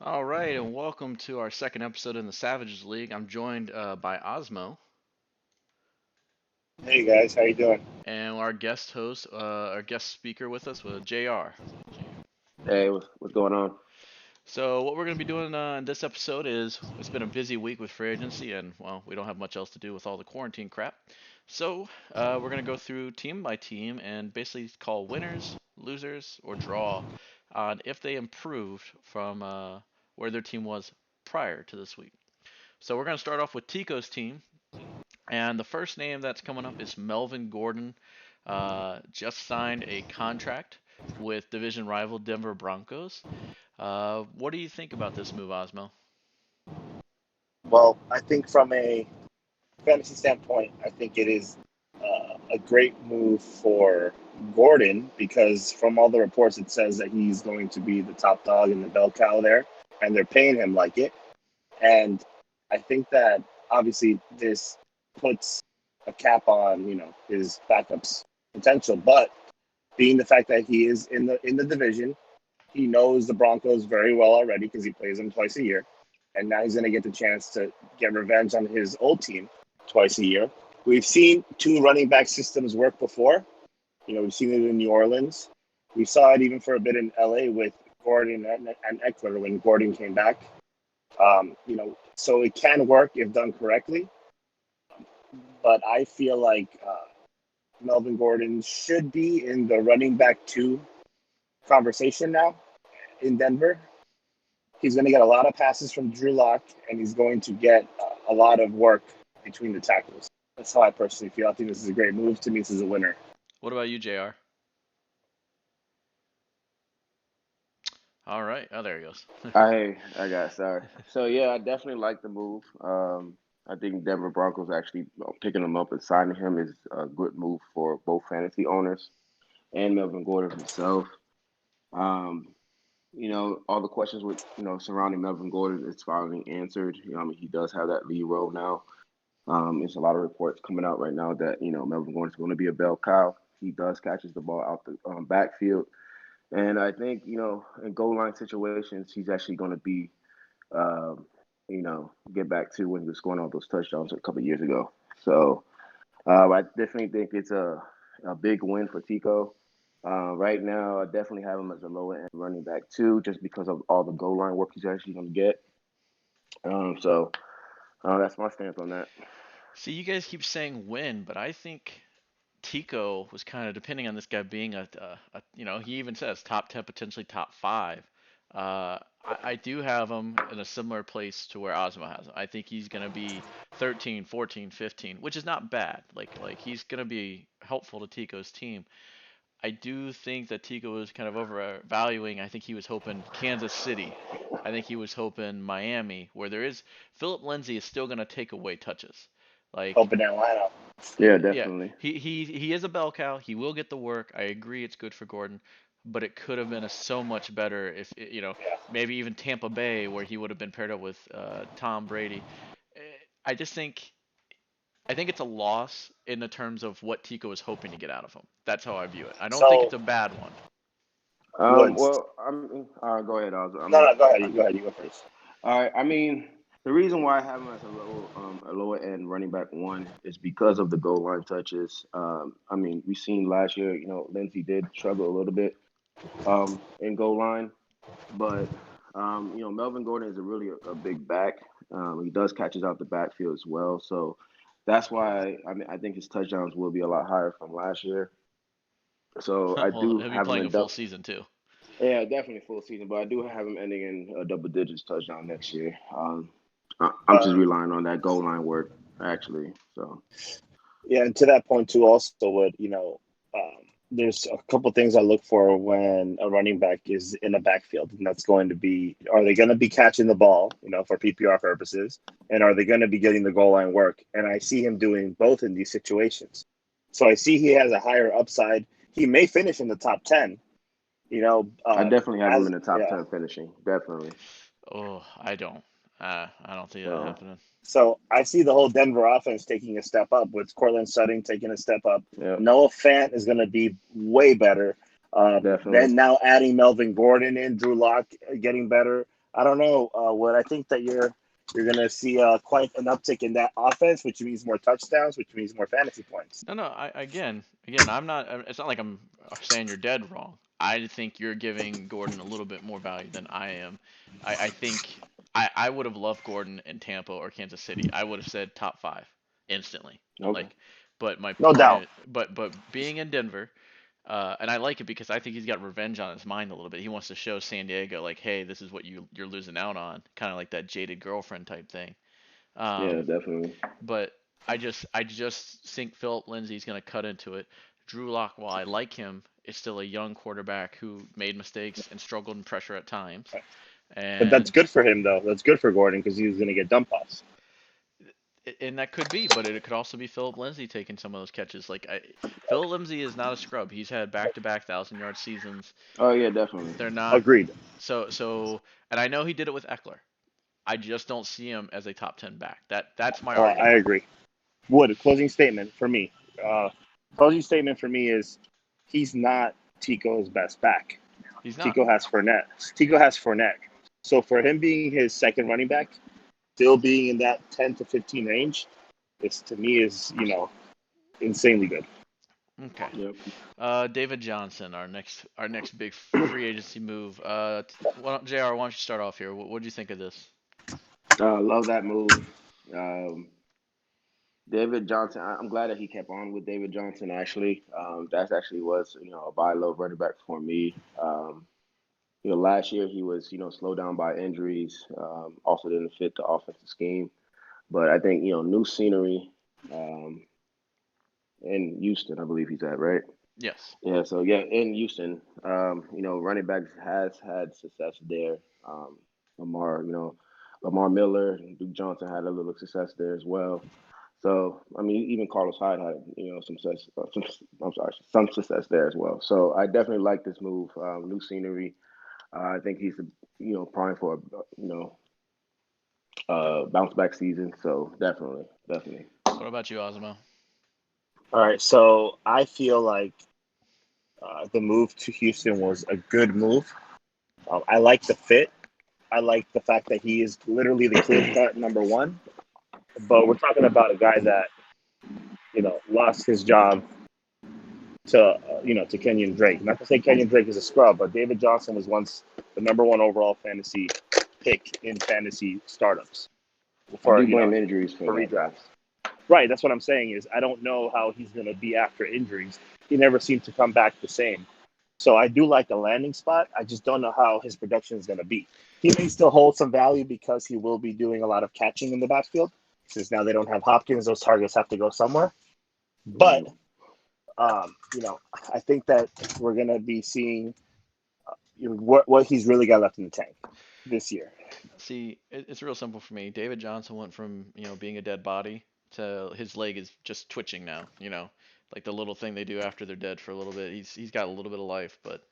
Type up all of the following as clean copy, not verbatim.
All right, and welcome to our second episode in the Savages League. I'm joined by Osmo Hey guys, how you doing? and our guest host, our guest speaker with us was JR. Hey, what's going on? So what we're going to be doing in this episode is it's been a busy week with free agency, and well, we don't have much else to do with all the quarantine crap. So we're going to go through team by team and basically call winners, losers, or draw on if they improved from where their team was prior to this week. So we're going to start off with Tico's team. And the first name that's coming up is Melvin Gordon. Just signed a contract with division rival Denver Broncos. What do you think about this move, Osmo? Well, I think from a fantasy standpoint, I think it is a great move for Gordon because from all the reports, it says that he's going to be the top dog in the bell cow there, and they're paying him like it. And I think that obviously this puts a cap on his backups potential, but being the fact that he is in the division, he knows the Broncos very well already because he plays them twice a year, and now he's going to get the chance to get revenge on his old team twice a year. We've seen two running back systems work before. We've seen it in New Orleans. We saw it even for a bit in LA with Gordon and Eckler when Gordon came back. So it can work if done correctly. But I feel like Melvin Gordon should be in the running back two conversation now in Denver. He's going to get a lot of passes from Drew Lock, and he's going to get a lot of work between the tackles. That's how I personally feel. I think this is a great move. To me, this is a winner. What about you, JR? All right. Oh, there he goes. I got sorry. So yeah, I definitely like the move. I think Denver Broncos actually picking him up and signing him is a good move for both fantasy owners and Melvin Gordon himself. Um, all the questions with surrounding Melvin Gordon is finally answered. He does have that lead role now. There's a lot of reports coming out right now that Melvin Gordon is going to be a bell cow. He does catches the ball out the backfield. And I think, in goal line situations, he's actually going to be, um, get back to when he was scoring all those touchdowns a couple of years ago. So I definitely think it's a big win for Tico. Right now, I definitely have him as a lower end running back too, just because of all the goal line work he's actually going to get. So that's my stance on that. See, you guys keep saying win, but I think Tico was kind of depending on this guy being he even says top 10, potentially top five. I do have him in a similar place to where Ozma has him. I think he's going to be 13, 14, 15, which is not bad. Like he's going to be helpful to Tico's team. I do think that Tico was kind of overvaluing. I think he was hoping Kansas City. I think he was hoping Miami, where there is Philip Lindsay is still going to take away touches. Like Open Atlanta. Yeah, yeah, definitely. he is a bell cow. He will get the work. I agree, it's good for Gordon, but it could have been so much better if Yeah. maybe even Tampa Bay where he would have been paired up with Tom Brady. Eh, I just think it's a loss in the terms of what Tico was hoping to get out of him. That's how I view it. I don't think it's So a bad one. Woods. Well, I mean, go ahead, Oz. I No, mean, no, go ahead. I, You go ahead. You go first. All right. I mean, the reason why I have him as a lower end running back one is because of the goal line touches. I mean, we seen last year, Lindsey did struggle a little bit in goal line, but Melvin Gordon is a big back. He does catches out the backfield as well, so that's why I mean I think his touchdowns will be a lot higher from last year. So I Well, do he'll be have him playing a in full season too. yeah, definitely full season, but I do have him ending in double digits touchdown next year. I'm just Uh, relying on that goal line work actually. So yeah, and to that point too, also, would there's a couple things I look for when a running back is in a backfield, and that's going to be: are they going to be catching the ball, for PPR purposes, and are they going to be getting the goal line work? And I see him doing both in these situations. So I see he has a higher upside. He may finish in the top 10. I definitely have him As in the top yeah. 10 finishing. Definitely. Oh, I don't. I don't see that So happening. So I see the whole Denver offense taking a step up with Cortland Sutton taking a step up. yeah, Noah Fant is going to be way better. definitely. Then now adding Melvin Gordon in, Drew Lock getting better. I don't know. What I think that you're gonna see quite an uptick in that offense, which means more touchdowns, which means more fantasy points. No, no. I'm not. It's not like I'm saying you're dead wrong. I think you're giving Gordon a little bit more value than I am. I think I would have loved Gordon in Tampa or Kansas City. I would have said top five instantly. Okay. Like, but my No point doubt. is, but being in Denver, and I like it because I think he's got revenge on his mind a little bit. He wants to show San Diego like, hey, this is what you're losing out on, kind of like that jaded girlfriend type thing. Yeah, Um, definitely. but I just think Philip Lindsay's going to cut into it. Drew Lock, while I like him, is still a young quarterback who made mistakes and struggled in pressure at times. But that's And good for him, though. That's good for Gordon because he's going to get dump offs. that could be, but it could also be Philip Lindsay taking some of those catches. Philip Lindsay is not a scrub. He's had back-to-back 1,000-yard seasons. Oh yeah, definitely. They're not Agreed. so, and I know he did it with Eckler. I just don't see him as a top 10 back. That's my I argument. agree. Wood, closing statement for me. Uh, Closing statement for me is he's not Tico's best back. He's not. Tico has Fournette. Tico has Fournette. So for him being his second running back, still being in that 10 to 15 range, this to me is, insanely good. Okay. Yep. David Johnson, our next big free agency move. JR, why don't you start off here? What do you think of this? Love that move. Um, David Johnson. I'm glad that he kept on with David Johnson. Actually, that actually was a buy low running back for me. Last year he was slowed down by injuries. Also didn't fit the offensive scheme. But I think new scenery um, in Houston. I believe he's at, right. Yes. Yeah. So yeah, in Houston, running backs has had success there. Lamar, Lamar Miller, and Duke Johnson had a little success there as well. So I mean, even Carlos Hyde had some success. I'm sorry, some success there as well. So I definitely like this move. New scenery. I think he's prime for a bounce back season. So definitely, definitely. What about you, Osmo? All right, so I feel like the move to Houston was a good move. I like the fit. I like the fact that he is literally the clear cut number one. But we're talking about a guy that lost his job to Kenyon Drake. Not to say Kenyon Drake is a scrub, but David Johnson was once the number one overall fantasy pick in fantasy startups I for do blame injuries for for that though. redrafts. Right, that's what I'm saying is I don't know how he's going to be after injuries. He never seemed to come back the same. So I do like the landing spot. I just don't know how his production is going to be. He may still hold some value because he will be doing a lot of catching in the backfield. Since now they don't have Hopkins, those targets have to go somewhere. But Mhm. I think that we're going to be seeing what he's really got left in the tank this year. See, it's real simple for me. David Johnson went from being a dead body to his leg is just twitching now. Like the little thing they do after they're dead for a little bit. He's got a little bit of life, but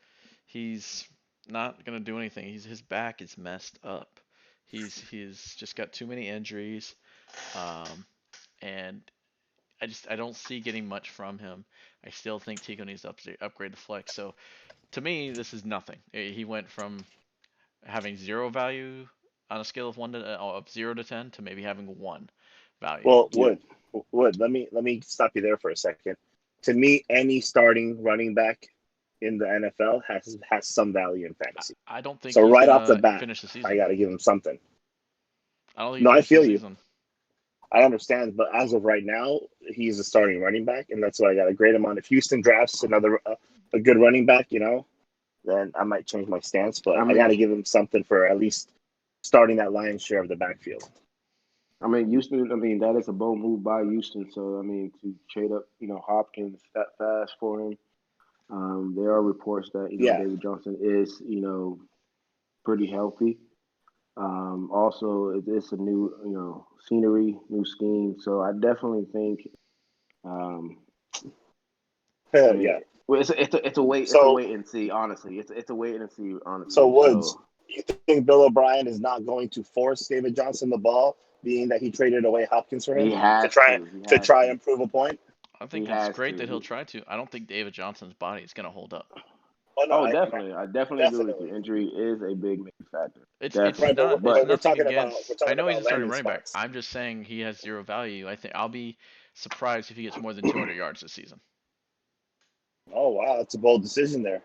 he's not gonna do anything. His back is messed up. He's just got too many injuries, um, and I don't see getting much from him. I still think Tico needs to upgrade the flex. So to me, this is nothing. He went from having zero value on a scale of 0 to 10 to maybe having one value. Well, Yep. Wood. Let me stop you there for a second. To me, any starting running back in the NFL has some value in fantasy. I don't think So he's right off the gonna bat, finish the I season. got to give him something. I don't think he No, I finishes the feel you. season. I understand, but as of right now, he's a starting running back, and that's why I got a great amount. If Houston drafts another a good running back, then I might change my stance. But I I got mean, to give him something for at least starting that lion's share of the backfield. Houston. I mean, that is a bold move by Houston. So I mean, to trade up, Hopkins that fast for him. There are reports that Yeah, David Johnson is pretty healthy. Also, it's a new scenery, new scheme. So I definitely think. Um, I yeah. mean, well, it's a So wait and see. Honestly, it's a wait and see. So Honestly, Woods, so you think Bill O'Brien is not going to force David Johnson the ball, being that he traded away Hopkins for him he has to try to. He to has try to. and prove a point? I He think it's has great to. that he'll try to. I don't think David Johnson's body is gonna hold up. Oh no, Oh, definitely. I definitely agree with you. definitely. Injury is a big factor. It's Right, Definitely. but not it's But we're nothing talking about against. I know he's a starting landing running back. spots. I'm just saying he has zero value. I think I'll be surprised if he gets more than 200 yards this season. Oh wow, that's a bold decision there.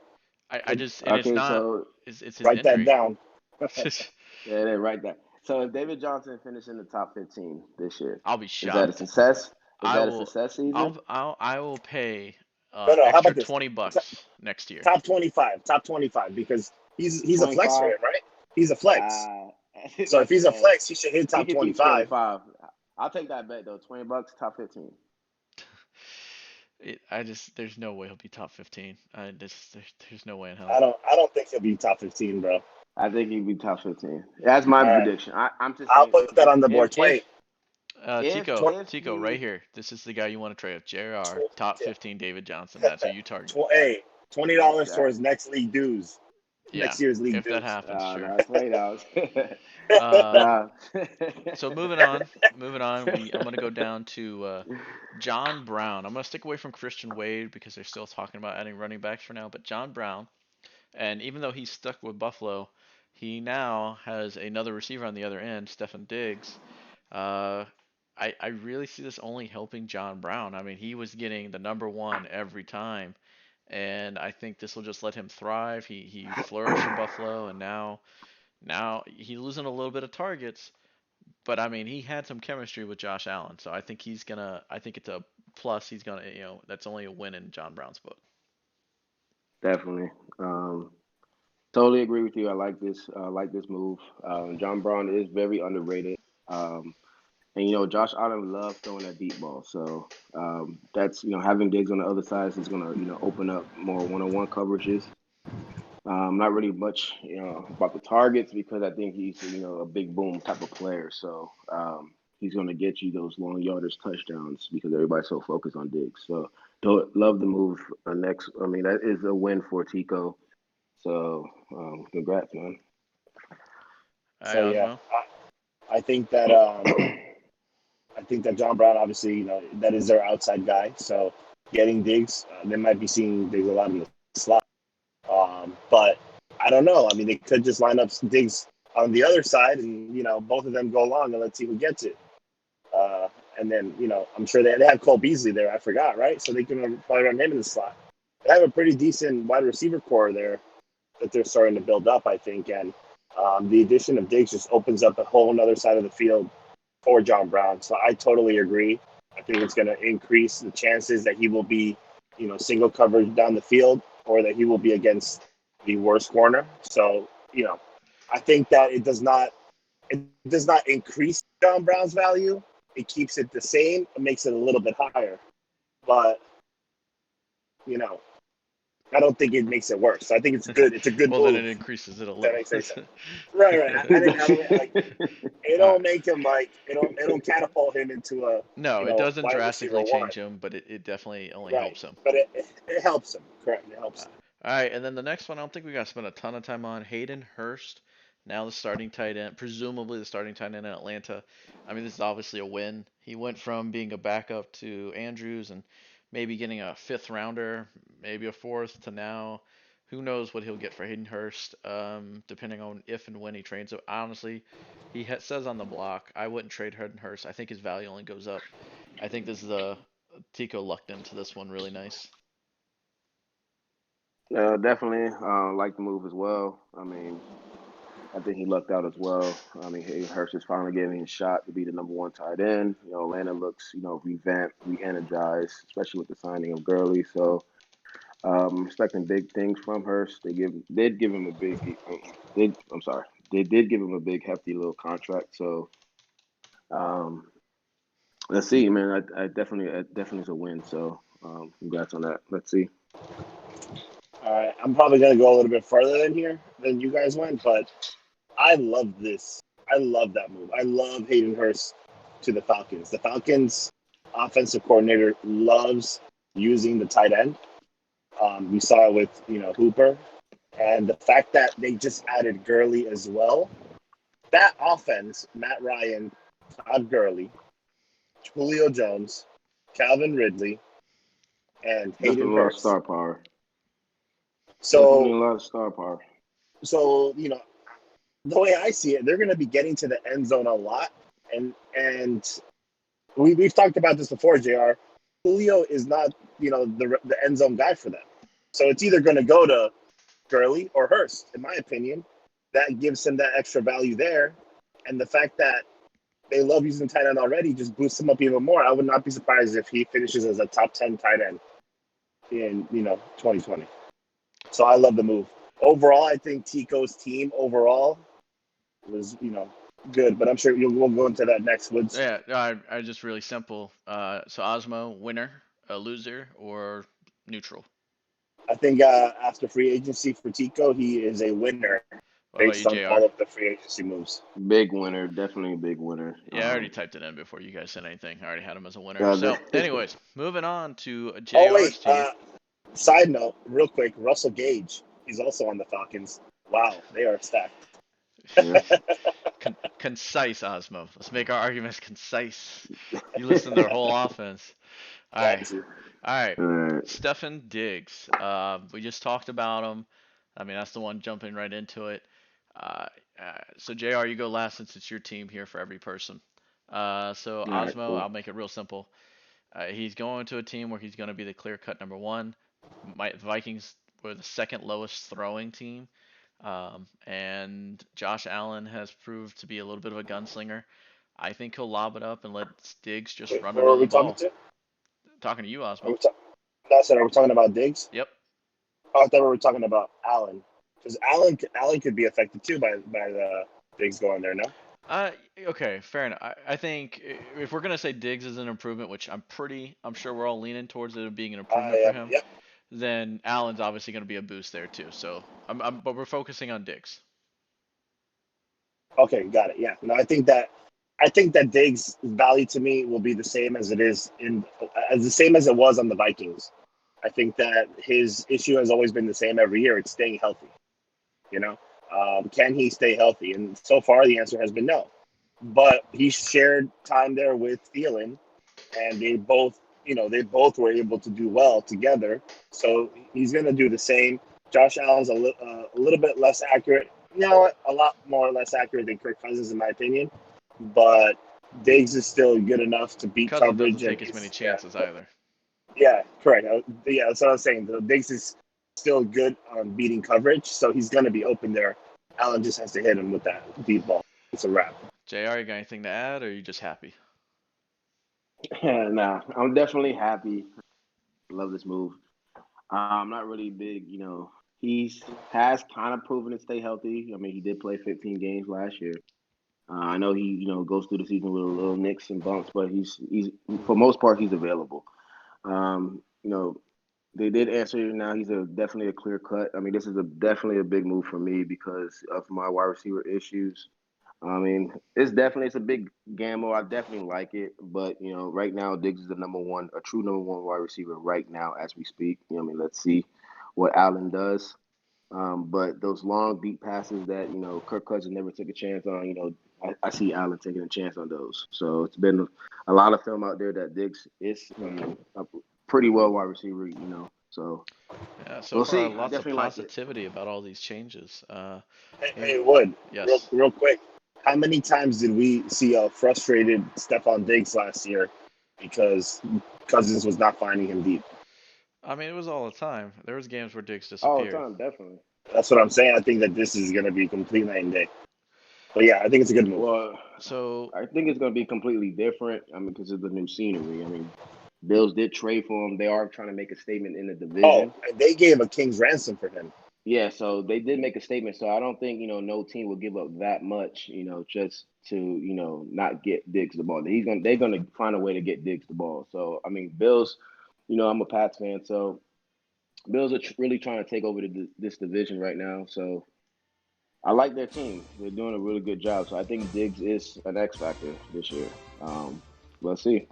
I just and it's okay, not so it's his Write that injury. down. yeah, they're right there. So if David Johnson finished in the top 15 this year, I'll be is that a shocked. success? Is I that a will success season? I will pay No, no. How extra about this? $20 next year. Top 25. Top 25 because he's a flex for 25. him, right? He's a flex. Uh, So if he's a flex, he should hit he top could do 25. 25. I'll take that bet though. $20, top 15. I just there's no way he'll be top 15. There's no way in I hell. don't think he'll be top 15, bro. I think he'd be top 15. That's my All right, prediction. I'm just I'll saying put that on the if board. 20, Tico, right here. This is the guy you want to trade with. JR, top 15, David Johnson. 20, That's who you target. hey, $20 towards exactly. next league dues, Yeah, next year's league if that dues. happens, sure. No, $20. Uh, Nah. so moving on. I'm gonna go down to John Brown. I'm gonna stick away from Christian Wade because they're still talking about adding running backs for now. But John Brown, and even though he's stuck with Buffalo, he now has another receiver on the other end, Stefan Diggs. Uh, I really see this only helping John Brown. I mean, he was getting the number one every time, and I think this will just let him thrive. He flourished in Buffalo, and now he's losing a little bit of targets, but I mean, he had some chemistry with Josh Allen, so I think he's gonna. I think it's a plus. He's gonna, that's only a win in John Brown's book. Definitely. Um, Totally agree with you. I like this. Like this move. John Brown is very underrated. Um, and Josh Allen loves throwing that deep ball. So that's having Diggs on the other side is going to open up more one-on-one coverages. Not really much about the targets because I think he's a big boom type of player. So he's going to get you those long yardage touchdowns because everybody's so focused on Diggs. So don't love the move. Next, I mean that is a win for Tico. So, congrats, man. All right, So yeah, Osmo. I think that John Brown, obviously, that is their outside guy. So getting Diggs, they might be seeing Diggs a lot in the slot. But I don't know. I mean, they could just line up Diggs on the other side, and both of them go along, and let's see who gets it. And then I'm sure they have Cole Beasley there. I forgot, right? So they can probably run him in the slot. They have a pretty decent wide receiver core there that they're starting to build up, I think. And the addition of Diggs just opens up a whole other side of the field for John Brown. So I totally agree. I think it's going to increase the chances that he will be, single coverage down the field, or that he will be against the worst corner. So, I think that it does not increase John Brown's value. It keeps it the same. It makes it a little bit higher. But, I don't think it makes it worse. I think it's good. It's a good Well, then it move. increases it a That little. makes sense. Right. I don't like. It All right. don't make him like. It don't catapult him into a No, it doesn't wide receiver drastically one. change him, but it definitely only Right. helps him. But it helps him. Correct. It helps Uh, him. All right, and then the next one, I don't think we got to spend a ton of time on. Hayden Hurst, now the starting tight end, presumably the starting tight end in Atlanta. I mean, this is obviously a win. He went from being a backup to Andrews and maybe getting a fifth rounder, maybe a fourth, to now. Who knows what he'll get for Hayden Hurst, depending on if and when he trades. So honestly, says on the block, I wouldn't trade Hayden Hurst. I think his value only goes up. I think this is a Tico lucked into this one really nice. Definitely like the move as well. I mean, I think he lucked out as well. I mean, Hurst is finally getting a shot to be the number one tight end. Atlanta looks, revamped, re-energized, especially with the signing of Gurley. So I'm expecting big things from Hurst. They did give him a big, they did give him a big hefty little contract. So um, let's see, man. I definitely is a win. So congrats on that. Let's see. All right. I'm probably gonna go a little bit further than you guys went, but I love this. I love that move. I love Hayden Hurst to the Falcons. The Falcons offensive coordinator loves using the tight end. We saw it with Hooper, and the fact that they just added Gurley as well. That offense: Matt Ryan, Todd Gurley, Julio Jones, Calvin Ridley, and That's a Hayden little Hurst. star power. Definitely a So, lot of star power. so the way I see it, they're going to be getting to the end zone a lot, and we've talked about this before, Jr. Julio is not the end zone guy for them, so it's either going to go to Gurley or Hurst, in my opinion. That gives him that extra value there, and the fact that they love using tight end already just boosts him up even more. I would not be surprised if he finishes as a top 10 tight end in 2020. So I love the move. Overall, I think Tico's team overall was good, but I'm sure we'll go into that next. Woods. Yeah, I just really simple. So Osmo, winner, a loser, or neutral. I think after free agency for Tico, he is a winner What about you, based on Jr.? all of the free agency moves. Big winner, definitely a big winner. Yeah, I already typed it in before you guys said anything. I already had him as a winner. Uh, So, anyways, moving on to Oh JR's wait, team. side note, real quick, Russell Gage, he's also on the Falcons. Wow, they are stacked. yeah. Concise, Osmo. Let's make our arguments concise. You listen to their whole offense. All right, Got to. all right. All right. Stefan Diggs. We just talked about him. I mean, that's the one jumping right into it. Uh, so JR, you go last since it's your team here for every person. So All right, Osmo, cool. I'll make it real simple. He's going to a team where he's going to be the clear-cut number one. Vikings were the second lowest throwing team, and Josh Allen has proved to be a little bit of a gunslinger. I think he'll lob it up and let Diggs just Wait, run who are under the we talking ball. to? Talking to you, Are Osmo. we that's it. Are we talking about Diggs? Yep. Oh, I thought we were talking about Allen, because Allen could be affected too by the Diggs going there. No. Okay, fair enough. I think if we're gonna say Diggs is an improvement, which I'm sure we're all leaning towards it being an improvement I for am. him, Yep. then Allen's obviously gonna be a boost there too. So but we're focusing on Diggs. Okay, got it. Yeah. No, I think that Diggs' value to me will be the same as it is as the same as it was on the Vikings. I think that his issue has always been the same every year. It's staying healthy. You know, can he stay healthy? And so far, the answer has been no. But he shared time there with Thielen, and they both were able to do well together. So he's going to do the same. Josh Allen's a little bit less accurate. A lot more or less accurate than Kirk Cousins, in my opinion. But Diggs is still good enough to beat Cousins doesn't coverage, and take as many chances either. yeah, correct. Yeah, that's what I was saying. The Diggs is still good on beating coverage, so he's going to be open there. Allen just has to hit him with that deep ball. It's a wrap. JR, you got anything to add, or are you just happy? Nah, I'm definitely happy. Love this move. I'm not really big, He's has kind of proven to stay healthy. I mean, he did play 15 games last year. I know he, goes through the season with a little nicks and bumps, but he's for most part he's available. Um, you know, they did answer now. He's definitely a clear cut. I mean, this is definitely a big move for me because of my wide receiver issues. I mean, it's a big gamble. I definitely like it, but right now Diggs is the number one, a true number one wide receiver right now as we speak. I mean, let's see what Allen does. But those long, deep passes that Kirk Cousins never took a chance on, I see Allen taking a chance on those. So it's been a lot of film out there that Diggs is a pretty well wide receiver. So Yeah, so we'll far see. I lots of definitely like it. positivity about all these changes. Hey, Wood, Yes. real quick. How many times did we see a frustrated Stephon Diggs last year because Cousins was not finding him deep? I mean, it was all the time. There was games where Diggs All the disappeared. time, definitely. That's what I'm saying. I think that this is going to be complete night and day. But yeah, I think it's a good move. Well, So I think it's going to be completely different. I mean, because of the new scenery. I mean, Bills did trade for him. They are trying to make a statement in the Oh, division. and they gave a king's ransom for him. Yeah, so they did make a statement. So I don't think, no team will give up that much, just to, not get Diggs the ball. They're gonna find a way to get Diggs the ball. So I mean, Bills, I'm a Pats fan, so Bills are really trying to take over this division right now. So I like their team. They're doing a really good job. So I think Diggs is an X factor this year. Let's see.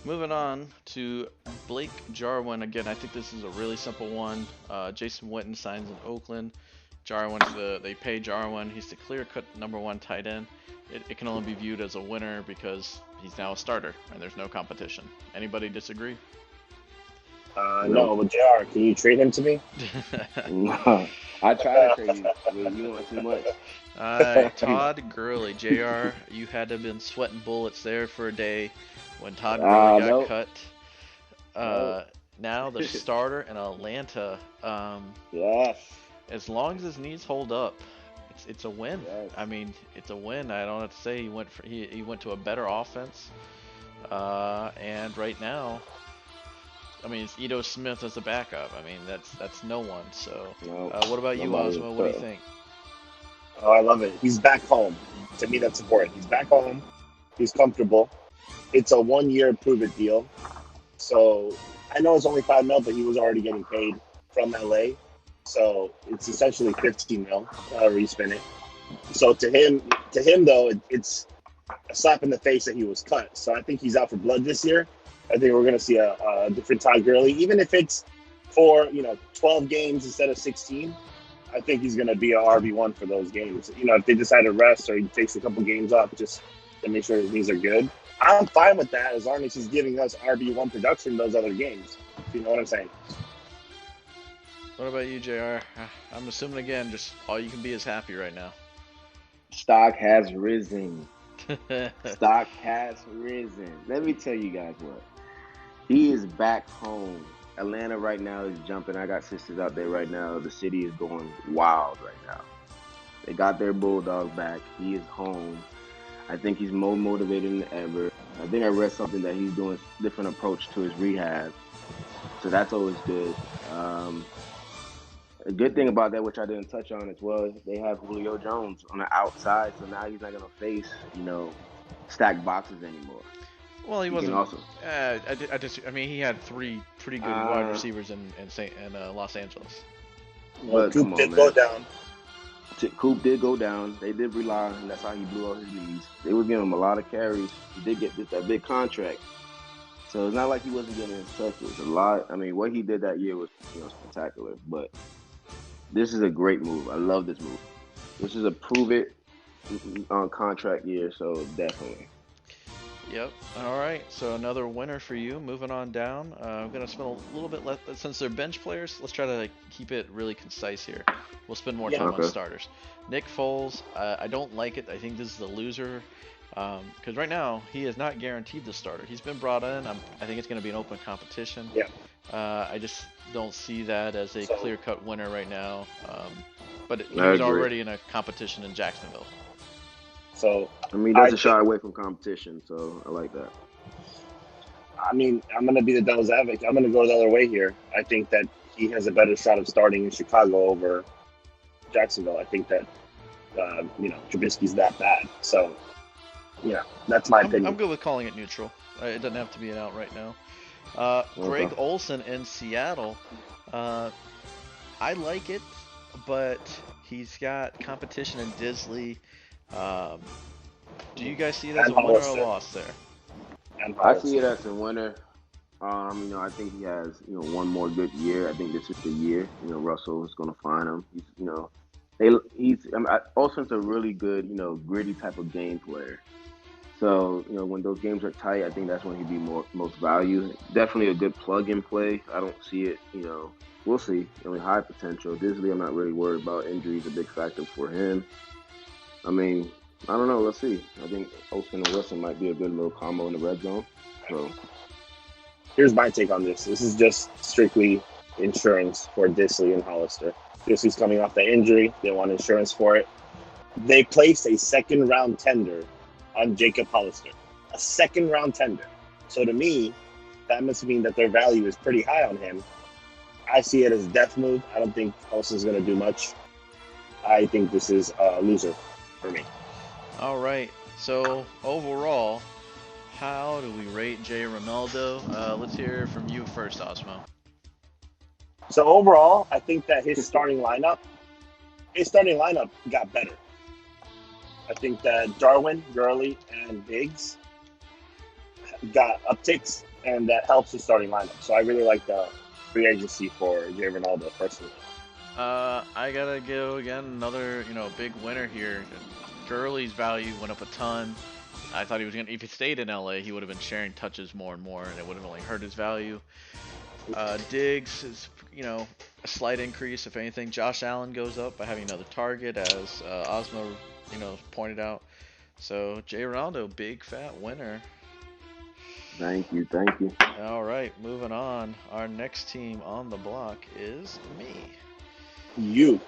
moving on to Blake Jarwin again. I think this is a really simple one. Jason Witten signs in Oakland. They pay Jarwin. He's the clear-cut number one tight end. It can only be viewed as a winner because he's now a starter and there's no competition. Anybody disagree? Nope. No, but JR, can you trade him to me? No. I try to trade you, but you want too much. Todd Gurley, JR, you had to have been sweating bullets there for a day when Todd Gurley Ah, got nope. cut. Nope. Uh, Now the starter in Atlanta. Yes. As long as his knees hold up, it's a win. Yes. I mean, it's a win. I don't have to say he went to a better offense. And right now, I mean, it's Ito Smith as the backup. I mean, that's no one. So, No. what about you, Nobody is Osmo? What do you cutting. think? Oh, I love it. He's back home. To me, that's important. He's back home. He's comfortable. It's a 1 year prove it deal. So I know it's only 5 mil, but he was already getting paid from LA. So it's essentially 15 mil, however you spin it. So to him though, it's a slap in the face that he was cut. So I think he's out for blood this year. I think we're going to see a different Todd Gurley, even if it's for 12 games instead of 16. I think he's going to be a RB1 for those games. If they decide to rest or he takes a couple games off just to make sure his knees are good, I'm fine with that as long as he's giving us RB1 production those other games. If you know what I'm saying? What about you, JR? I'm assuming again, just all you can be is happy right now. Stock has risen. Stock has risen. Let me tell you guys what. He is back home. Atlanta right now is jumping. I got sisters out there right now. The city is going wild right now. They got their bulldog back. He is home. I think he's more motivated than ever. I think I read something that he's doing a different approach to his rehab. So that's always good. A good thing about that, which I didn't touch on as well, is they have Julio Jones on the outside. So now he's not going to face, stacked boxes anymore. Well, he He can wasn't. also. I mean, he had three pretty good wide receivers in Los Angeles. Well, But come Coop on, did man. go down. Coop did go down. They did rely on him. That's how he blew out his knees. They were giving him a lot of carries. He did get that big contract. So it's not like he wasn't getting his touches. A lot. I mean, what he did that year was, spectacular. But this is a great move. I love this move. This is a prove it on contract year. So definitely. Yep. All right. So another winner for you. Moving on down. I'm gonna spend a little bit less since they're bench players. Let's try to keep it really concise here. We'll spend more time on Okay. starters. Nick Foles. I don't like it. I think this is a loser. Because right now he is not guaranteed the starter. He's been brought in. I think it's going to be an open competition. Yeah. I just don't see that as a So- clear-cut winner right now. But he I was agree. already in a competition in Jacksonville. So I mean, he I doesn't shy think- away from competition. So I like that. I mean, I'm going to be the devil's advocate. I'm going to go the other way here. I think that he has a better shot of starting in Chicago over Jacksonville. I think that Trubisky's that bad. So that's my opinion. I'm good with calling it neutral. It doesn't have to be an out right now. Greg Okay. Olson in Seattle. I like it, but he's got competition in Disley. Do you guys see it as And a winner or a Hollister. loss there? And I see it as a winner. I think he has, one more good year. I think this is the year. Russell is going to find him. Olsen's a really good, gritty type of game player. So, when those games are tight, I think that's when he'd be most value. Definitely a good plug-in play. I don't see it, we'll see. High potential. Disley, I'm not really worried about. Injury is a big factor for him. I mean, I don't know. Let's see. I think Olsen and Wilson might be a good little combo in the red zone. So, Here's my take on this. This is just strictly insurance for Disley and Hollister. Disley's coming off the injury. They want insurance for it. They placed a second-round tender on Jacob Hollister. A second-round tender. So to me, that must mean that their value is pretty high on him. I see it as a death move. I don't think Olsen's going to do much. I think this is a loser for me. All right. So overall, how do we rate Jay Ronaldo? Let's hear from you first, Osmo. So overall, I think that his starting lineup got better. I think that Darwin, Gurley, and Diggs got upticks, and that helps the starting lineup. So I really like the free agency for Jay Ronaldo personally. I gotta go again. Another, big winner here. Gurley's value went up a ton. I thought he was gonna, if he stayed in LA, he would have been sharing touches more and more, and it would have only hurt his value. Diggs is, a slight increase, if anything. Josh Allen goes up by having another target, as Ozmo, pointed out. So, Jay Ronaldo, big fat winner. Thank you, thank you. All right, moving on. Our next team on the block is me. You.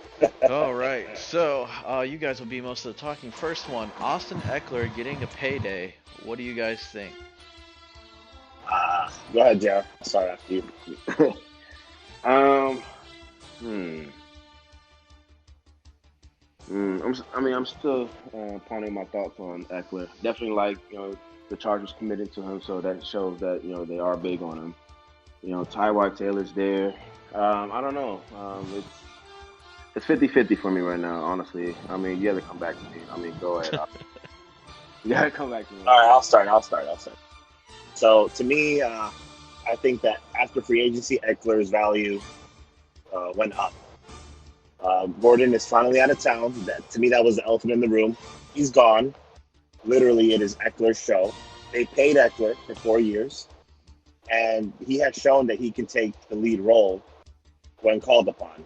All right, so you guys will be most of the talking. First one, Austin Eckler getting a payday. What do you guys think? Go ahead, Jared. I'll start after you. I'm still pondering my thoughts on Eckler. Definitely like, the Chargers committed to him, so that shows that, they are big on him. Tyrod Taylor's there. I don't know. It's 50-50 for me right now, honestly. I mean, you have to come back to me. I mean, go ahead. You gotta come back to me. All right, I'll start. So to me, I think that after free agency, Eckler's value went up. Gordon is finally out of town. To me, that was the elephant in the room. He's gone. Literally, it is Eckler's show. They paid Eckler for 4 years, and he has shown that he can take the lead role when called upon.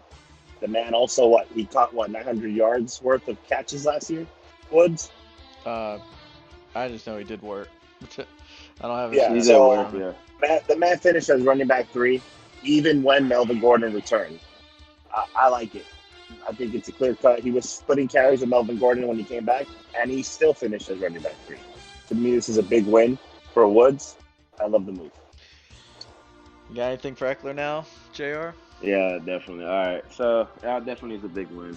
The man also, he caught 900 yards worth of catches last year? Woods? I just know he did work. I don't have Yeah, his so the man finished as running back 3, even when Melvin Gordon returned. I like it. I think it's a clear cut. He was splitting carries with Melvin Gordon when he came back, and he still finished as running back 3. To me, this is a big win for Woods. I love the move. You got anything for Eckler now, JR? Yeah, definitely. All right, so that definitely is a big win.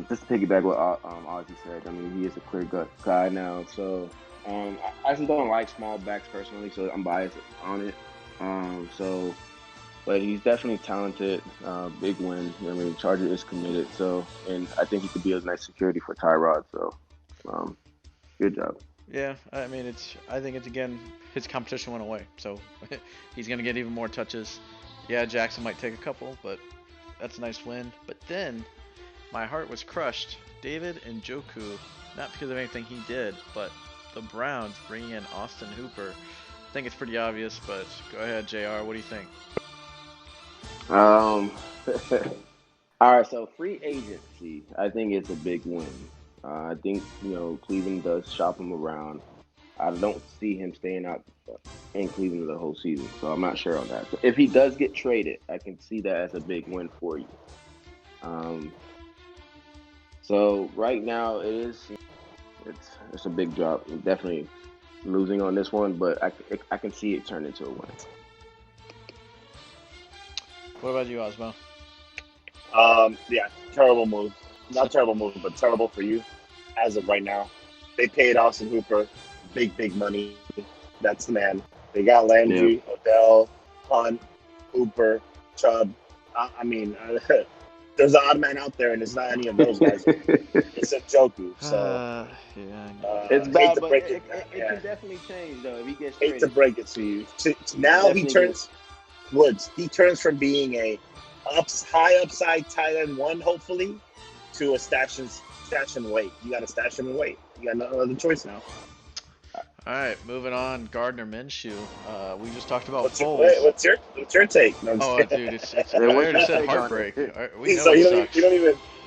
Just to piggyback what Ozzy said, I mean, he is a clear-cut guy now. So I actually don't like small backs personally, so I'm biased on it. But he's definitely talented. Big win. I mean, Charger is committed. So, and I think he could be a nice security for Tyrod. So, good job. Yeah, I mean, I think it's, again, his competition went away, so he's gonna get even more touches. Yeah, Jackson might take a couple, but that's a nice win. But then my heart was crushed. David Njoku, not because of anything he did, but the Browns bringing in Austin Hooper. I think it's pretty obvious, but go ahead, JR. What do you think? All right, so free agency, I think it's a big win. I think, Cleveland does shop him around. I don't see him staying out in Cleveland the whole season, so I'm not sure on that. So if he does get traded, I can see that as a big win for you. So right now it's a big drop. I'm definitely losing on this one, but I can see it turn into a win. What about you, Ozmo? Yeah, terrible move. Not terrible move, but terrible for you as of right now. They paid Austin Hooper big money. That's the man. They got Landry, Odell, Hunt, Hooper, Chubb. I mean, there's an odd man out there, and it's not any of those guys. It's Njoku. So it's bad, but it can definitely change though if he gets traded. Hate to break it to you. Now he turns Woods. He turns from being a high upside tight end 1, hopefully, to a stash and wait. You got to stash him and wait. You got no other choice now. All right, moving on. Gardner Minshew. We just talked about Foles. What's your take? No, dude, it's I already said heartbreak. We know so you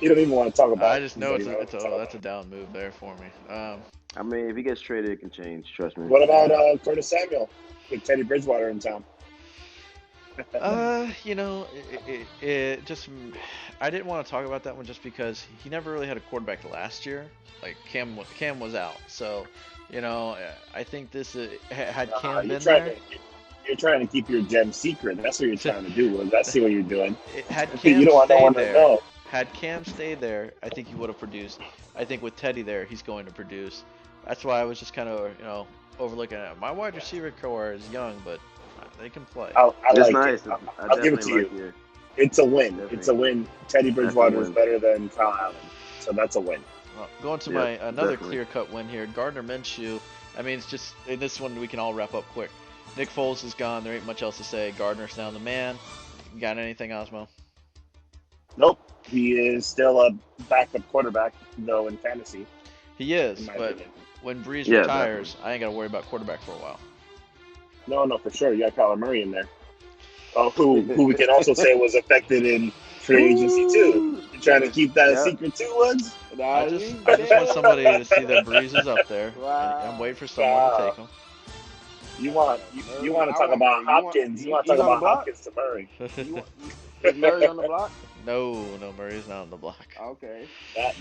don't even want to talk about. I just know that's a down move there for me. I mean, if he gets traded, it can change. Trust me. What about Curtis Samuel with Teddy Bridgewater in town? It just I didn't want to talk about that one just because he never really had a quarterback last year. Like Cam was out, so I think this had Cam been there. You're trying to keep your gem secret. That's what you're trying to do. I see what you're doing. Had Cam stayed there, had Cam stayed there, I think he would have produced. I think with Teddy there, he's going to produce. That's why I was just kind of overlooking it. My wide receiver core is young, but they can play. I like nice. it. I'll give it to you. It's a win. Definitely. It's a win. Teddy Bridgewater is better than Kyle Allen, so that's a win. Well, going to another clear-cut win here, Gardner Minshew. I mean, it's just in this one we can all wrap up quick. Nick Foles is gone. There ain't much else to say. Gardner's now the man. You got anything, Osmo? Nope. He is still a backup quarterback, though, in fantasy. He is, but when Breeze retires, I ain't got to worry about quarterback for a while. No, for sure. You got Kyler Murray in there. Who we can also say was affected in free agency too. You trying to keep that a secret too, Woods? I just want somebody to see that Breeze is up there, and I'm waiting for someone to take him. You want to talk about Hopkins? You want to talk about Hopkins to Murray? Is Murray on the block? No, Murray's not on the block. Okay.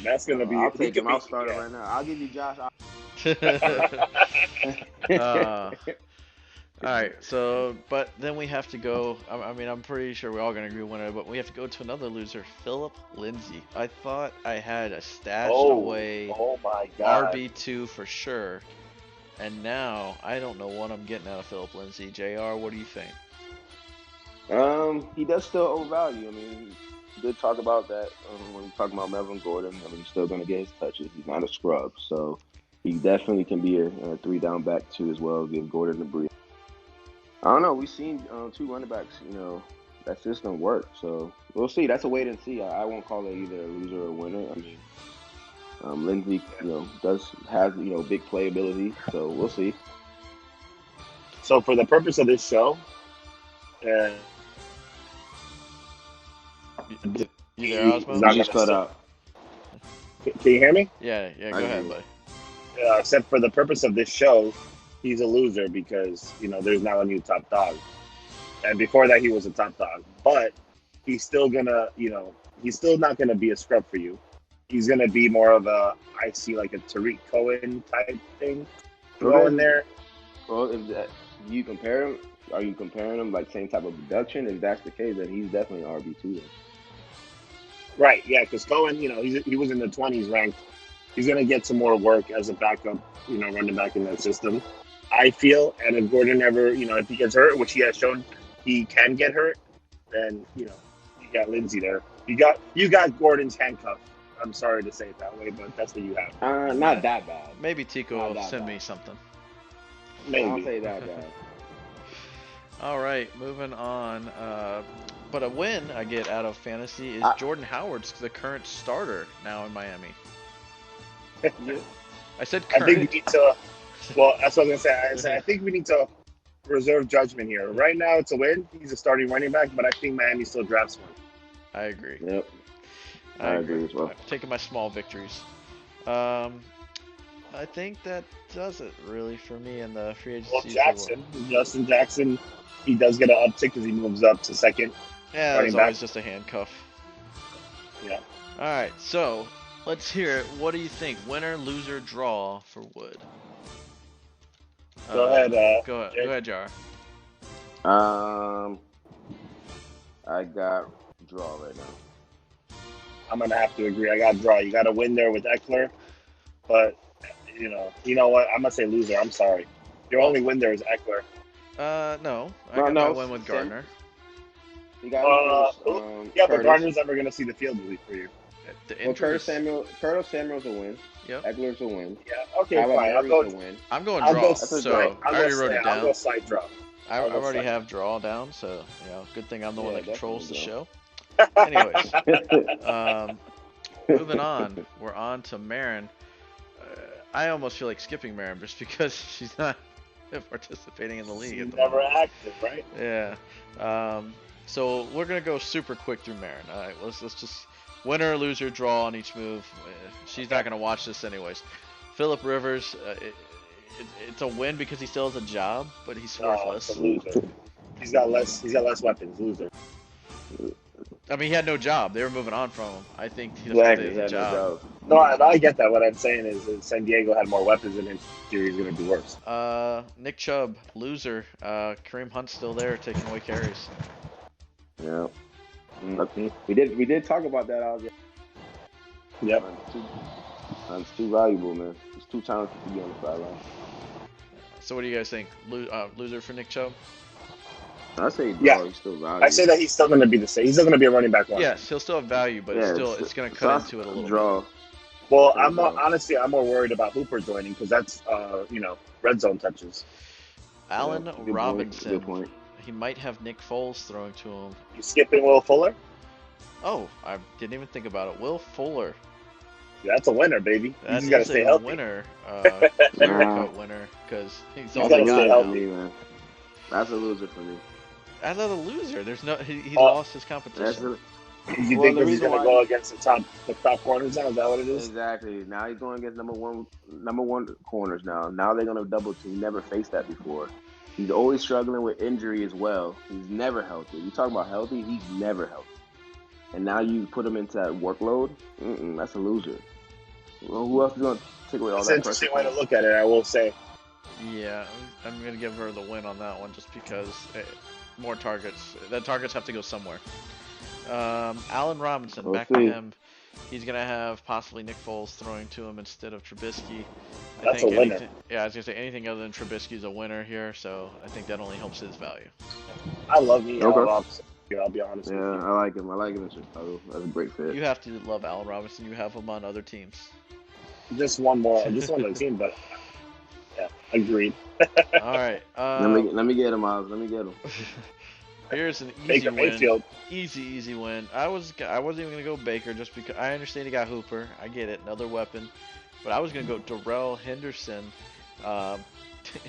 That's gonna be. I'll take him. I'll start it right now. I'll give you Josh. All right, so, but then we have to go, I mean, I'm pretty sure we're all going to agree winner, but we have to go to another loser, Philip Lindsay. I thought I had a stashed away my God. RB2 for sure, and now I don't know what I'm getting out of Philip Lindsay. JR, what do you think? He does still overvalue. I mean, he did talk about that when he's talking about Melvin Gordon. I mean, he's still going to get his touches. He's not a scrub, so he definitely can be a 3-down back too as well, give Gordon the breathe. I don't know. We've seen 2 running backs, that system work. So we'll see. That's a wait and see. I won't call it either a loser or a winner. I mean, Lindsay, does have, big playability. So we'll see. So for the purpose of this show, You there, Osmo? You just cut out. Can you hear me? Yeah, go ahead, buddy. Except for the purpose of this show, he's a loser because, there's now a new top dog. And before that, he was a top dog. But he's still gonna, he's still not gonna be a scrub for you. He's gonna be more of I see like a Tariq Cohen type thing going there. Well, you compare him, are you comparing him like same type of production? If that's the case, then he's definitely RB2. Right, yeah, because Cohen, he was in the 20s ranked. He's gonna get some more work as a backup, running back in that system. I feel, and if Gordon ever, if he gets hurt, which he has shown he can get hurt, then you got Lindsay there. You got Gordon's handcuff. I'm sorry to say it that way, but that's what you have. Not that bad. Maybe Tico will send me something. Maybe. I'll say that bad. All right, moving on. But a win I get out of fantasy is Jordan Howard's the current starter now in Miami. I said current. I think we need to. Well, that's what I was gonna say. I think we need to reserve judgment here. Right now, it's a win. He's a starting running back, but I think Miami still drafts one. I agree. Yep. I agree as well. I'm taking my small victories. I think that does it really for me in the free agency. Well, Justin Jackson, he does get an uptick because he moves up to second. Yeah, it's always just a handcuff. Yeah. All right, so let's hear it. What do you think? Winner, loser, draw for Wood? Go ahead. Go ahead, Jar. I got draw right now. I'm gonna have to agree. I got draw. You got to win there with Eckler, but you know what? I'm gonna say loser. I'm sorry. Your only win there is Eckler. No. I got my win with Gardner. You got yeah, but Gardner's never gonna see the field for you. Curtis Samuel's a win. Yep. Eckler's a win. Yeah. Okay, fine. I'll go. Win. I'm going draw. So I already wrote it down. I'll go slight draw. I already have draw down, so good thing I'm the one that controls the show. Anyways, moving on. We're on to Marin. I almost feel like skipping Marin just because she's not participating in the league. She's never active, right? Yeah. So we're gonna go super quick through Marin. All right, let's just winner, loser, draw on each move. She's not gonna watch this anyways. Philip Rivers. It's a win because he still has a job, but he's worthless. It's a loser. He's got less weapons. Loser. I mean, he had no job. They were moving on from him. I think he had a job. No, I get that. What I'm saying is that San Diego had more weapons and in theory he's going to do worse. Nick Chubb, loser. Kareem Hunt's still there, taking away carries. Yeah. We did talk about that out there. Yep. It's too valuable, man. It's too talented to be on the sideline. So what do you guys think? Loser for Nick Chubb? I say draw. He's still valuable. I say that he's still going to be the same. He's still going to be a running back one. Yes, he'll still have value, but it's going to cut into it a little draw. bit. Well, I'm more worried about Hooper joining because that's red zone touches. Allen Robinson. Good point. He might have Nick Foles throwing to him. You skipping Will Fuller? Oh, I didn't even think about it. Will Fuller. Yeah, that's a winner, baby. That's you got to stay healthy. Winner, winner, because he's all got to stay healthy, man. That's a loser for me. That's not a loser. There's no he Uh, lost his That's competition. a, you well, think the because he's reason gonna why go against the top corners now? Is that what it is? exactly now he's going against number one corners now. Now they're gonna double team. He never faced that before. He's always struggling with injury as well. He's never healthy. You talk about healthy, he's never healthy. And now you put him into that workload. That's a loser. Well, who else is gonna take away all That's an that pressure interesting way from to him? look at it. I will say. Yeah, I'm gonna give her the win on that one just because more targets. The targets have to go somewhere. Allen Robinson, We'll back to see. him. He's gonna have possibly Nick Foles throwing to him instead of Trubisky. I That's a think winner. anything. Yeah, I was gonna say anything other than Trubisky is a winner here, so I think that only helps his value. I love me Allen Okay. Robinson. I'll be honest Yeah, with you. I like him. I like him in Chicago. That's a great fit. You have to love Allen Robinson. You have him on other teams. Just one more, just one other team, but yeah, agreed. All right. Let me get him, Miles. Let me get him. Here's an easy Baker win. Mayfield. Easy win. I wasn't even gonna go Baker just because I understand he got Hooper. I get it, another weapon. But I was gonna go Darrell Henderson. Um,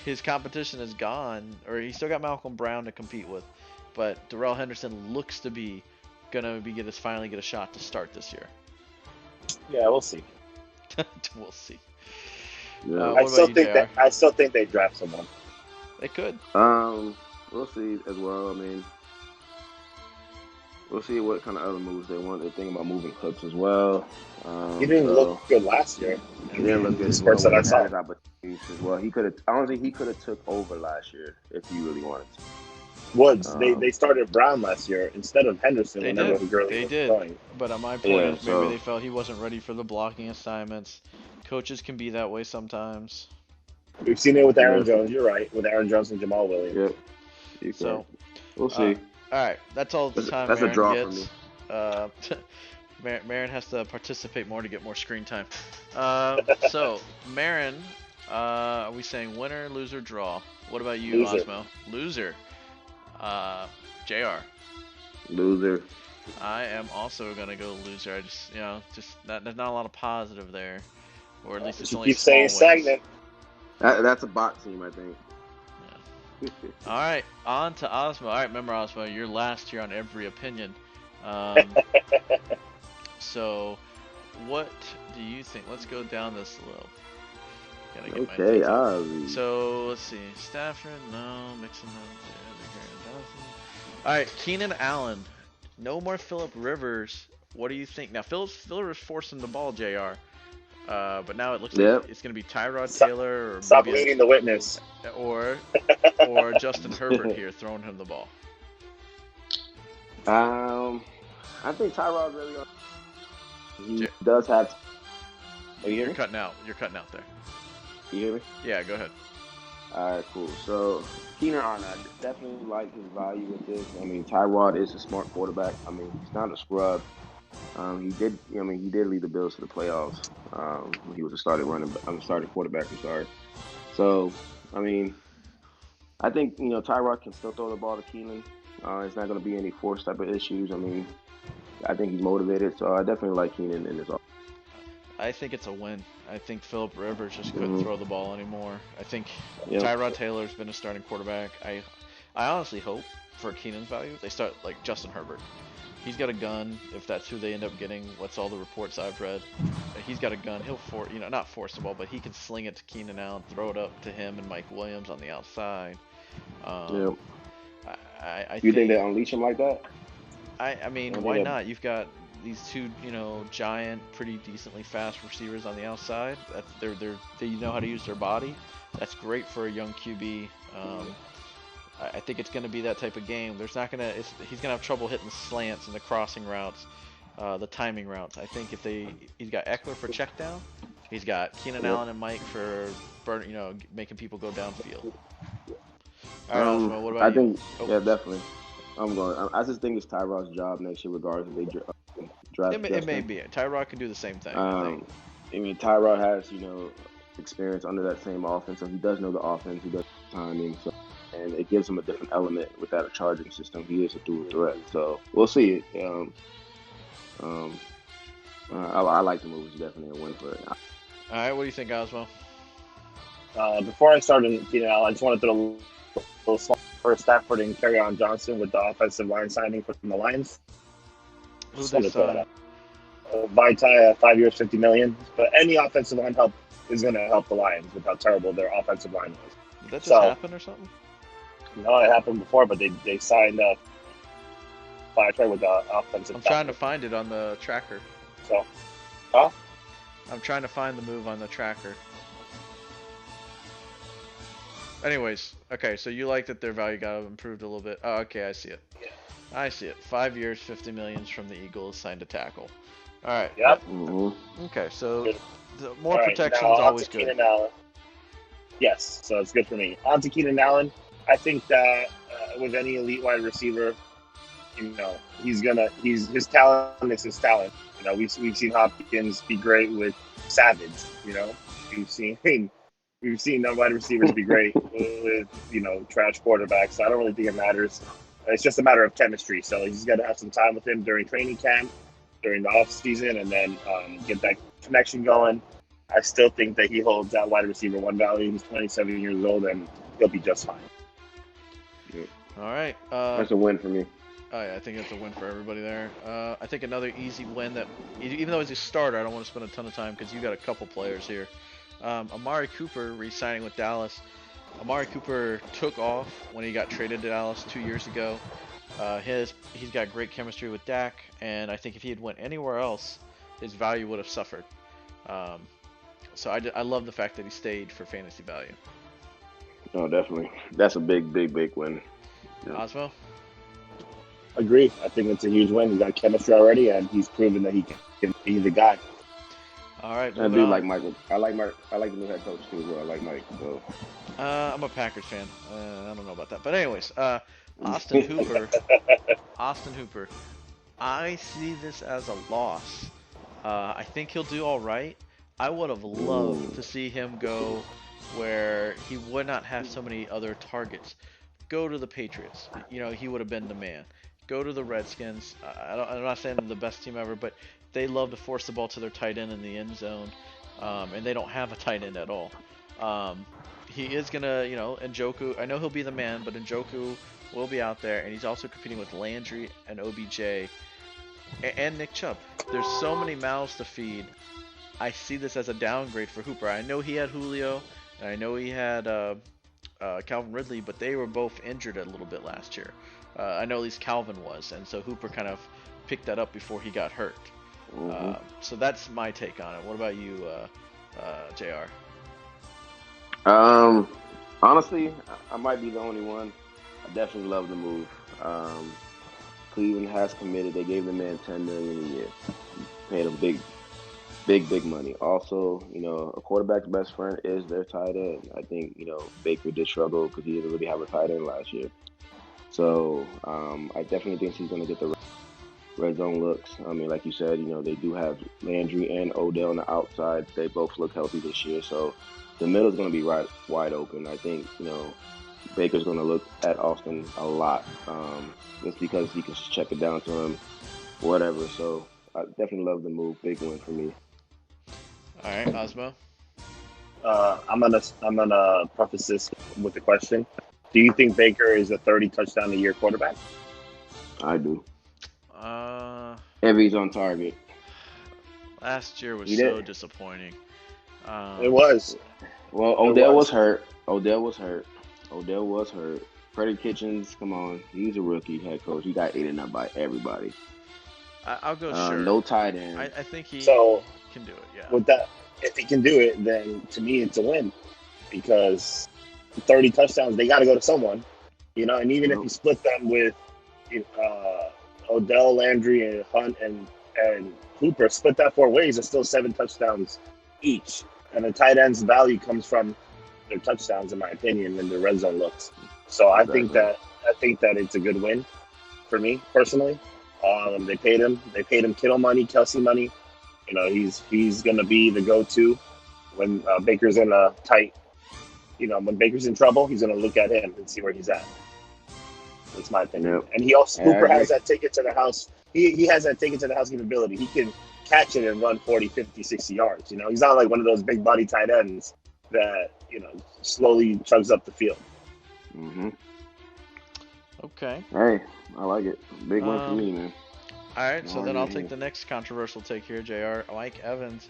his competition is gone, or he still got Malcolm Brown to compete with. But Darrell Henderson looks to be gonna finally get a shot to start this year. Yeah, we'll see. We'll see. Yeah. What about you, JR? I still think they draft someone. They could. We'll see as well. I mean, we'll see what kind of other moves they want. They're thinking about moving Cooks as well. He didn't look good last year. He didn't look good The as well spurts when that I he saw. had his opportunities as well. He could have. I don't think he could have took over last year if he really wanted to. Woods. They started Brown last year instead of Henderson. They whenever did. Gurley They was did. going. But my point Yeah, is maybe so- they felt he wasn't ready for the blocking assignments. Coaches can be that way sometimes. We've seen it with Aaron Yeah. Jones. You're right. With Aaron Jones and Jamal Williams. Yep. You So, correct. We'll see. All right, that's all the time That's a Marin draw for gets. me. Marin has to participate more to get more screen time. So, Marin, are we saying winner, loser, draw? What about you, Loser. Osmo? Loser. JR. Loser. I am also gonna go loser. I just, there's not a lot of positive there, or at least it's You only keep small saying wins. stagnant. That's a bot team, I think. All right, on to Osmo. All right, remember Osmo, you're last here on every opinion. So, what do you think? Let's go down this low. Gotta get my Okay, things up. Ozzy. So let's see. Stafford, no. Mixon, no. All right, Keenan Allen. No more Phillip Rivers. What do you think? Now, Phillip Rivers forced him the ball, Jr. But now it looks like it's gonna be Tyrod Taylor or Stop maybe leading the witness. or Justin Herbert here throwing him the ball. I think Tyrod really. He does have. Oh, you hear You're me? cutting out. You're cutting out there. You hear me? Yeah, go ahead. All right, cool. So Keenan Allen, I definitely like his value with this. I mean, Tyrod is a smart quarterback. I mean, he's not a scrub. He did lead the Bills to the playoffs. He was a starting quarterback. I'm sorry. So, I mean, I think Tyrod can still throw the ball to Keenan. It's not going to be any force type of issues. I mean, I think he's motivated. So I definitely like Keenan in this. I think it's a win. I think Phillip Rivers just couldn't throw the ball anymore. I think Yep. Tyrod Taylor's been a starting quarterback. I honestly hope for Keenan's value they start like Justin Herbert. He's got a gun. If that's who they end up getting, what's all the reports I've read. He's got a gun. He'll not force the ball, but he can sling it to Keenan Allen, throw it up to him and Mike Williams on the outside. Yep. I You think they unleash him like that? I mean, why not? You've got these two, giant, pretty decently fast receivers on the outside. They know how to use their body. That's great for a young QB. I think it's going to be that type of game. He's going to have trouble hitting the slants and the crossing routes, the timing routes. I think he's got Eckler for check down. He's got Keenan Allen and Mike for making people go downfield. All right, Osmo, what about you? Yeah, definitely. I just think it's Tyrod's job next year, regardless if they draft. It may be. Tyrod can do the same thing. I mean, Tyrod has experience under that same offense, so he does know the offense. He does timing, and it gives him a different element with that charging system. He is a dual threat, so we'll see. I like the move. It's definitely a win for it. All right, what do you think, Osmo? Before I started Keenan Allen, I just wanted to throw a little small for Stafford and Kerryon Johnson with the offensive line signing from the Lions. Who Just they wanted to throw that sign? out. Vitae, 5 years, $50 million. But any offensive line help is going to help the Lions with how terrible their offensive line was. Did that just So, happen or something? no, it happened before, but they signed Vitae with the offensive. I'm trying to find it on the tracker. So, huh? I'm trying to find the move on the tracker. Anyways, okay, so you like that their value got improved a little bit. Oh, okay, I see it. Yeah. I see it. 5 years, $50 million from the Eagles, signed a tackle. All right. Yep. Okay, so Good. the more All right, protection now is on always to good. Keenan Allen. Yes, so it's good for me. On to Keenan Allen. I think that with any elite wide receiver, his talent is his talent. We've seen Hopkins be great with Savage. We've seen wide receivers be great with trash quarterbacks. So I don't really think it matters. It's just a matter of chemistry. So he's got to have some time with him during training camp, during the off season, and then get that connection going. I still think that he holds that wide receiver one value. He's 27 years old, and he'll be just fine. All right. That's a win for me. Oh yeah, I think it's a win for everybody there. I think another easy win that, even though he's a starter, I don't want to spend a ton of time because you got a couple players here. Amari Cooper re-signing with Dallas. Amari Cooper took off when he got traded to Dallas 2 years ago. He's got great chemistry with Dak, and I think if he had went anywhere else, his value would have suffered. So I love the fact that he stayed for fantasy value. No, definitely. That's a big win. Yeah. Osmo? Agree. I think it's a huge win. He's got chemistry already, and he's proven that he can be the guy. All right. I do like Michael. I like the new head coach too. Well, I like Mike. So. I'm a Packers fan. I don't know about that, but anyways, Austin Hooper. Austin Hooper. I see this as a loss. I think he'll do all right. I would have loved to see him go where he would not have so many other targets. Go to the Patriots. He would have been the man. Go to the Redskins. I'm not saying they're the best team ever, but they love to force the ball to their tight end in the end zone, and they don't have a tight end at all. He is gonna, Njoku. I know he'll be the man, but Njoku will be out there, and he's also competing with Landry and OBJ and Nick Chubb. There's so many mouths to feed. I see this as a downgrade for Hooper. I know he had Julio, and I know he had Calvin Ridley, but they were both injured a little bit last year. I know at least Calvin was, and so Hooper kind of picked that up before he got hurt. So that's my take on it. What about you, JR? Honestly, I might be the only one. I definitely love the move. Cleveland has committed. They gave the man $10 million a year. Paid him big money. Also, a quarterback's best friend is their tight end. I think, Baker did struggle because he didn't really have a tight end last year. So I definitely think he's going to get the red zone looks. I mean, like you said, they do have Landry and Odell on the outside. They both look healthy this year. So the middle is going to be wide open. I think, Baker's going to look at Austin a lot just because he can just check it down to him, whatever. So I definitely love the move. Big win for me. All right, Osmo. I'm gonna preface this with the question: do you think Baker is a 30 touchdown a year quarterback? I do. If he's on target. Last year was so disappointing. It was. Well, Odell was hurt. Freddie Kitchens, come on, he's a rookie head coach. He got eaten up by everybody. I'll go sure. No tight end. I think he can do it. Yeah. With that, if he can do it, then to me it's a win because 30 touchdowns they got to go to someone, And even if you split them with Odell, Landry, and Hunt and Hooper, split that 4 ways, it's still 7 touchdowns each. And the tight end's value comes from their touchdowns, in my opinion, and their red zone looks. So I think that it's a good win for me personally. They paid him Kittle money, Kelsey money. He's gonna be the go-to when Baker's in a tight. When Baker's in trouble, he's gonna look at him and see where he's at. That's my opinion. Yep. And he also Hooper has that ticket to the house. He has that ticket to the house capability. He can catch it and run 40, 50, 60 yards. He's not like one of those big body tight ends that slowly chugs up the field. Mm-hmm. Okay. Hey, I like it. Big one for Um, me, man. All right, so No then I'll argument take here. the next controversial take here, Jr. Mike Evans.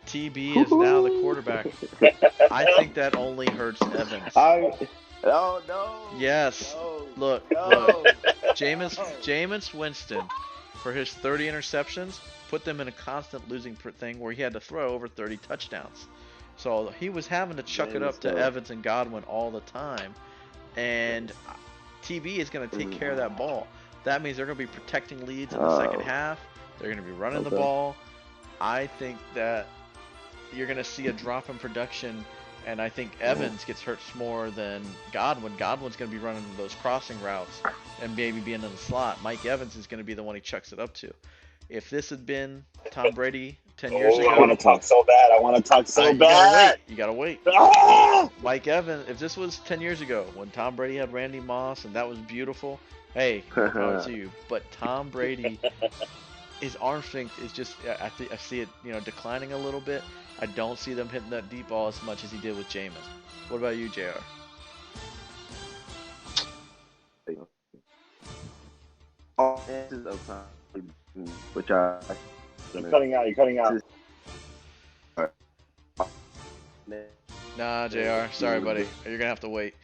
TB is now the Woo-hoo! quarterback. I think that only hurts Evans. I oh no Yes. no Look. no no. Jameis Winston, for his 30 interceptions, put them in a constant losing thing where he had to throw over 30 touchdowns. So he was having to chuck it James up to though. Evans and Godwin all the time. And TB is going to take care of that ball. That means they're going to be protecting leads in the second Oh, half. They're going to be running the okay. ball. I think that you're going to see a drop in production, and I think Evans gets hurt more than Godwin. Godwin's going to be running those crossing routes and maybe being in the slot. Mike Evans is going to be the one he chucks it up to. If this had been Tom Brady 10 years Oh, I want to ago, talk so bad. I want to talk so you gotta wait. bad. You gotta wait. Ah! Mike Evans, if this was 10 years ago when Tom Brady had Randy Moss and that was beautiful, hey, more power to you. But Tom Brady, his arm strength is just, I see it, declining a little bit. I don't see them hitting that deep ball as much as he did with Jameis. What about you, JR? All answers of time, which I. You're cutting out. You're cutting out. Nah, JR. Sorry, buddy. You're gonna have to wait.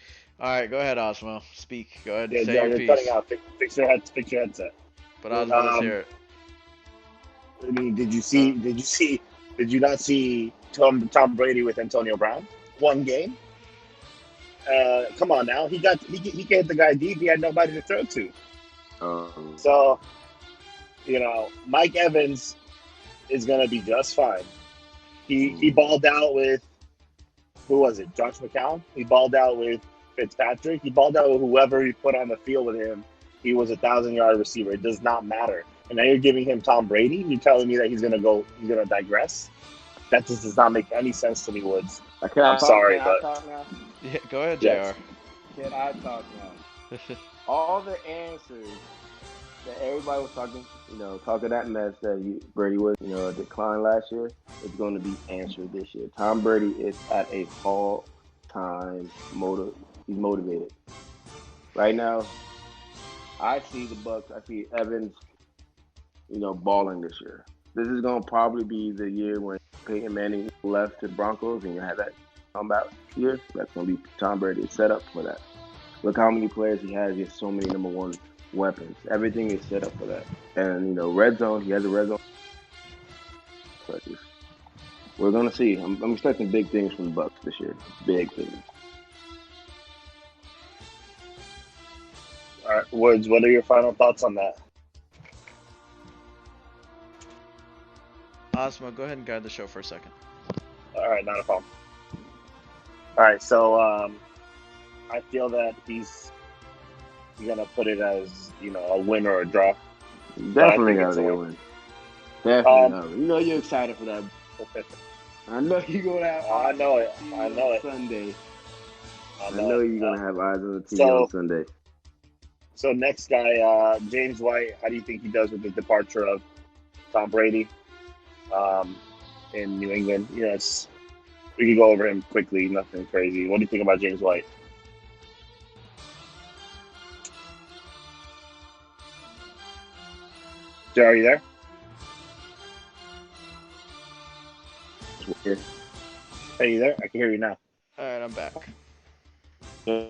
All right, go ahead, Osmo. Speak. Go ahead and Yeah, say Joe, your you're cutting piece. out. Fix your head. Fix your headset. But Osmo, let's hear it. I mean, did you see? Did you not see Tom Brady with Antonio Brown? One game. Come on now. He can hit the guy deep. He had nobody to throw to. So, Mike Evans is gonna be just fine. He balled out with, who was it? Josh McCown. He balled out with Fitzpatrick. He balled out with whoever he put on the field with him. He was a 1,000-yard receiver. It does not matter. And now you're giving him Tom Brady. You're telling me that he's gonna digress. That just does not make any sense to me, Woods. I'm sorry, Can I but talk now? Yeah, go ahead, yes. JR. Can I talk now? All the answers that everybody was talking that mess that Brady was, a decline last year, is going to be answered this year. Tom Brady is at a all-time he's motivated. Right now, I see the Bucks. I see Evans, balling this year. This is going to probably be the year when Peyton Manning left to the Broncos and you have that comeback year. That's going to be Tom Brady set up for that. Look how many players he has. He has so many number one weapons. Everything is set up for that. And, red zone, he has a red zone. We're going to see. I'm expecting big things from the Bucks this year. Big things. All right, Woods, what are your final thoughts on that? Osmo, go ahead and guide the show for a second. All right, not a problem. All right, so I feel that he's gonna put it as a win or a draw. Definitely gotta be a win. Definitely. You're excited for that. I know you're gonna have. I know it. Sunday. I know you're gonna have eyes on the TV on Sunday. So next guy, James White. How do you think he does with the departure of Tom Brady in New England? Yes, we can go over him quickly. Nothing crazy. What do you think about James White? Joe, are you there? Yeah. Hey, you there? I can hear you now. All right, I'm back. Yeah.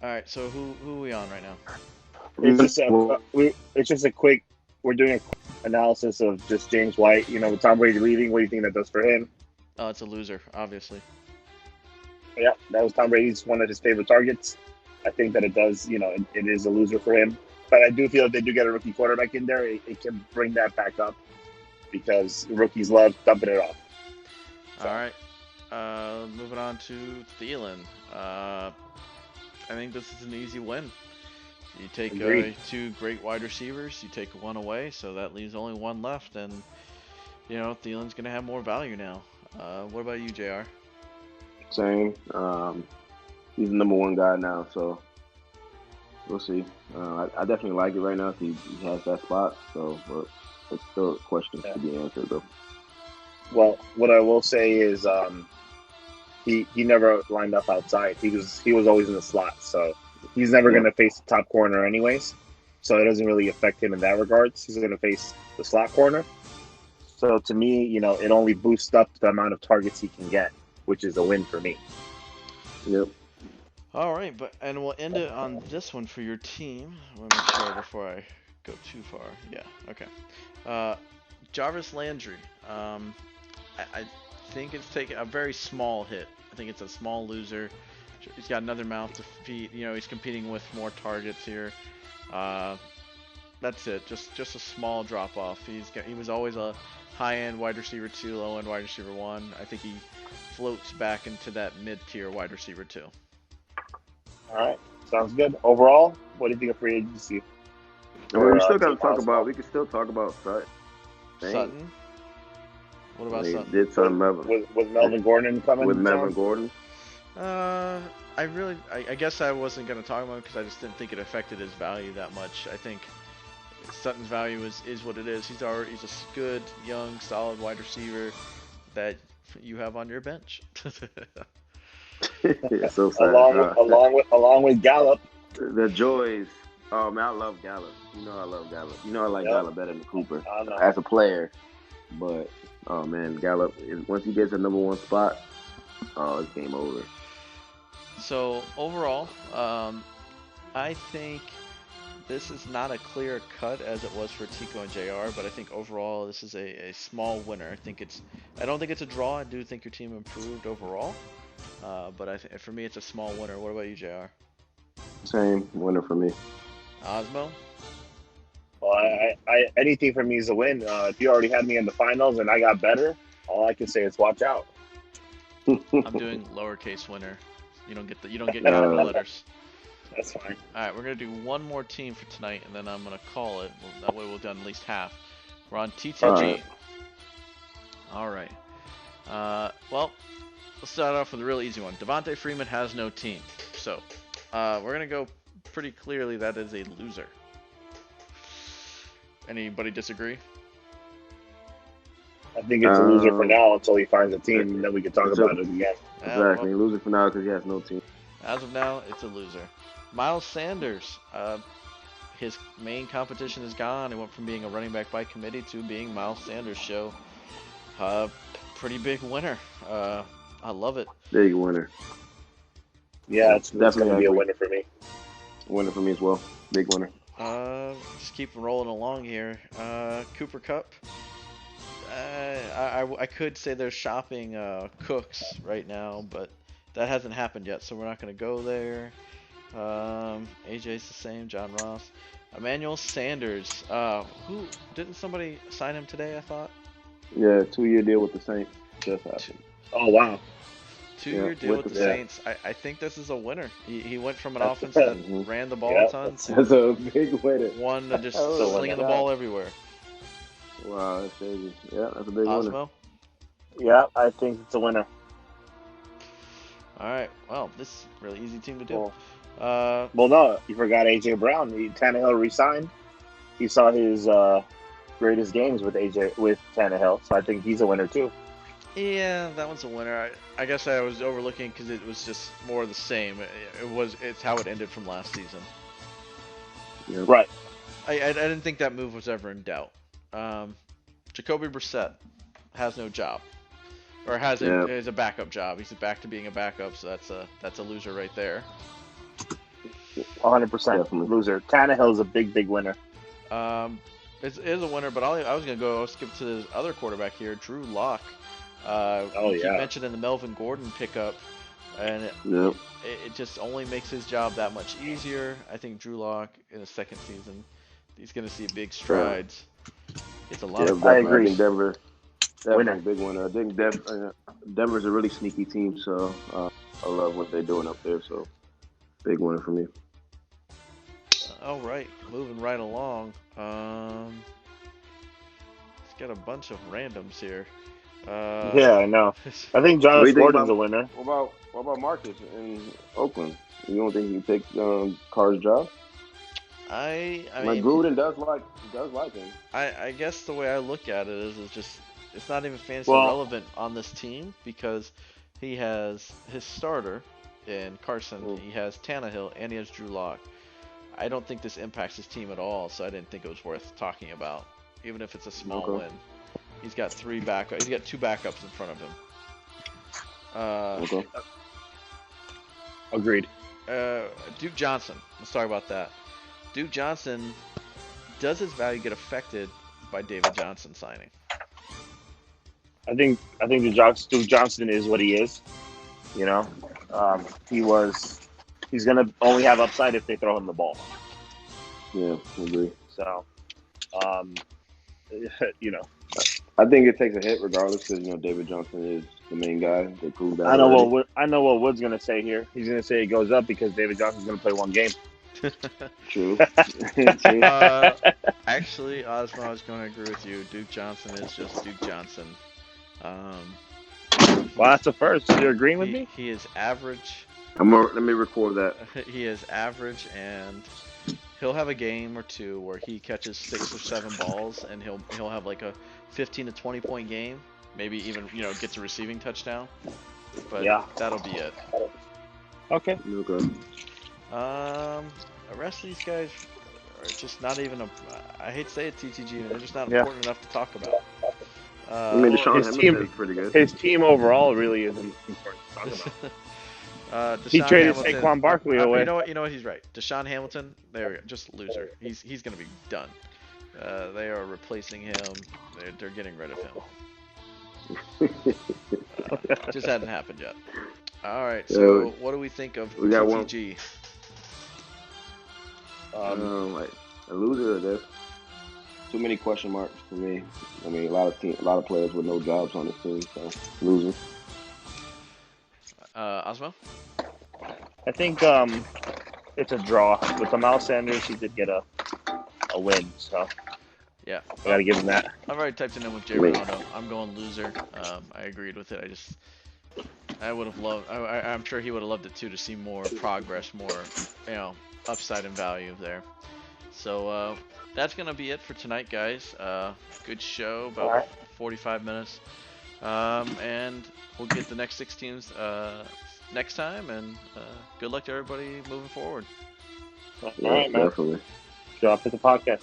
All right, so who are we on right now? It's just a quick. We're doing a quick analysis of just James White. With Tom Brady leaving, what do you think that does for him? Oh, it's a loser, obviously. Yeah, that was Tom Brady's one of his favorite targets. I think that it does. It is a loser for him. But I do feel if they do get a rookie quarterback in there, it can bring that back up because rookies love dumping it off. So. All right. Moving on to Thielen. I think this is an easy win. You take two great wide receivers, you take one away, so that leaves only one left, and Thielen's going to have more value now. What about you, JR? Same. He's the number one guy now, so we'll see. I definitely like it right now. He has that spot, so but it's still a question to be answered, though. Well, what I will say is he never lined up outside. He was always in the slot, so he's never Yeah. going to face the top corner anyways. So it doesn't really affect him in that regards. He's going to face the slot corner. So to me, it only boosts up the amount of targets he can get, which is a win for me. Yep. All right, and we'll end it on this one for your team. Let me make sure before I go too far. Yeah, okay. Jarvis Landry. I think it's taking a very small hit. I think it's a small loser. He's got another mouth to feed. He's competing with more targets here. That's it. Just a small drop off. He was always a high end wide receiver 2, low end wide receiver 1. I think he floats back into that mid tier wide receiver 2. All right, sounds good. Overall, what do you think of free agency? I mean, we still got to Team talk Oswald? about. We can still talk about Sutton. Sutton. What about They Sutton? did something Melvin with Melvin Gordon coming with to Melvin town? Gordon. I guess I wasn't gonna talk about it because I just didn't think it affected his value that much. I think Sutton's value is what it is. He's a good, young, solid wide receiver that you have on your bench. It's so sad. along with Gallup. The joys. Oh man, I love Gallup. You know I love Gallup. You know I like Yep. Gallup better than Cooper I know. as a player. But oh man, Gallup once he gets the number 1 spot, it's game over. So overall, I think this is not a clear cut as it was for Tico and JR, but I think overall this is a small winner. I don't think it's a draw. I do think your team improved overall, but for me it's a small winner. What about you, JR? Same winner for me. Osmo? Well, I anything for me is a win. If you already had me in the finals and I got better, all I can say is watch out. I'm doing lowercase winner. You don't get capital letters. That's fine. All right, we're gonna do one more team for tonight, and then I'm gonna call it. That way we'll done at least half. We're on TTG. All right. Well, let's start off with a real easy one. Devontae Freeman has no team, so we're gonna go pretty clearly that is a loser. Anybody disagree? I think it's a loser for now until he finds a team, and then we can talk about it again. Exactly, loser for now because he has no team. As of now, it's a loser. Miles Sanders, his main competition is gone. He went from being a running back by committee to being Miles Sanders' show. Pretty big winner. I love it. Big winner. Yeah, it's definitely going to be a winner for me. Winner for me as well. Big winner. Just keep rolling along here. Cooper Kupp. I could say they're shopping Cooks right now, but that hasn't happened yet, so we're not going to go there. AJ's the same. John Ross. Emmanuel Sanders. Who didn't somebody sign him today? I thought. Yeah, 2-year deal with the Saints just happened. Oh wow. 2-year deal with the Saints. I think this is a winner. He went from an offense that ran the ball a ton to that's a big winner. one that just slinging the ball everywhere. Wow, that's crazy. Yeah, that's a big Osmo? winner. Yeah, I think it's a winner. All right. Well, this is a really easy team to do. Cool. Well, no, you forgot AJ Brown. Tannehill resigned. He saw his greatest games with Tannehill, so I think he's a winner too. Yeah, that one's a winner. I guess I was overlooking because it was just more of the same. It's how it ended from last season. Yep. Right. I didn't think that move was ever in doubt. Jacoby Brissett has no job, or is a backup job. He's back to being a backup, so that's a loser right there. 100% loser. Tannehill's a big winner. It is a winner, but I was gonna skip to the other quarterback here, Drew Lock. You mentioned in the Melvin Gordon pickup, and it just only makes his job that much easier. I think Drew Lock in the second season, he's gonna see big strides. It's a lot of. I agree. I think Denver, definitely big winner. I think Denver's a really sneaky team, so I love what they're doing up there. So big winner for me. All right, moving right along. Let's get a bunch of randoms here. Yeah, I know. I think Josh Gordon's a winner. What about Marcus in Oakland? You don't think he can take Carr's job? I mean, Gruden does like him. I guess the way I look at it is it's not even fantasy relevant on this team because he has his starter in Carson. Mm. He has Tannehill, and he has Drew Lock. I don't think this impacts his team at all, so I didn't think it was worth talking about, even if it's a small Okay. win. He's got two backups in front of him. Okay. Agreed. Duke Johnson. Let's talk about that. Duke Johnson, does his value get affected by David Johnson signing? I think Duke Johnson is what he is. You know, he's gonna only have upside if they throw him the ball. Yeah, I agree. So, you know, I think it takes a hit regardless because David Johnson is the main guy. They proved that. I know already. what Wood's gonna say here. He's gonna say it goes up because David Johnson's gonna play one game. True. True. Actually, Ozma, I was going to agree with you. Duke Johnson is just Duke Johnson. Well, that's the first. You're agreeing with me? He is average. Let me record that. He is average, and he'll have a game or two where he catches 6 or 7 balls, and he'll have like a 15 to 20 point game. Maybe even gets a receiving touchdown. But Yeah. that'll be it. Okay. Okay. The rest of these guys are just not even I hate to say it, TTG, they're just not Yeah. important enough to talk about. I mean, Deshaun his Hamilton team- is pretty good. His team overall really isn't important to talk about. He Deshaun traded Hamilton, Saquon Barkley away. You know what? He's right. Deshaun Hamilton, there we go, just loser. He's gonna be done. They are replacing him. They're getting rid of him. Just hadn't happened yet. All right. So what do we think of We got one. TTG? Like a loser of this. Too many question marks for me. I mean, a lot of players with no jobs on this team, so loser. Osmo? I think it's a draw. With the Miles Sanders, he did get a win, so Yeah. I gotta give him that. I've already typed it in with Jay Redondo. I'm going loser. I agreed with it. I would have loved. I'm sure he would have loved it too to see more progress, more upside and value there. So that's gonna be it for tonight, guys. Good show, about Alright. 45 minutes, and we'll get the next 6 teams next time. And good luck to everybody moving forward. All right, man. Definitely. Drop it the podcast.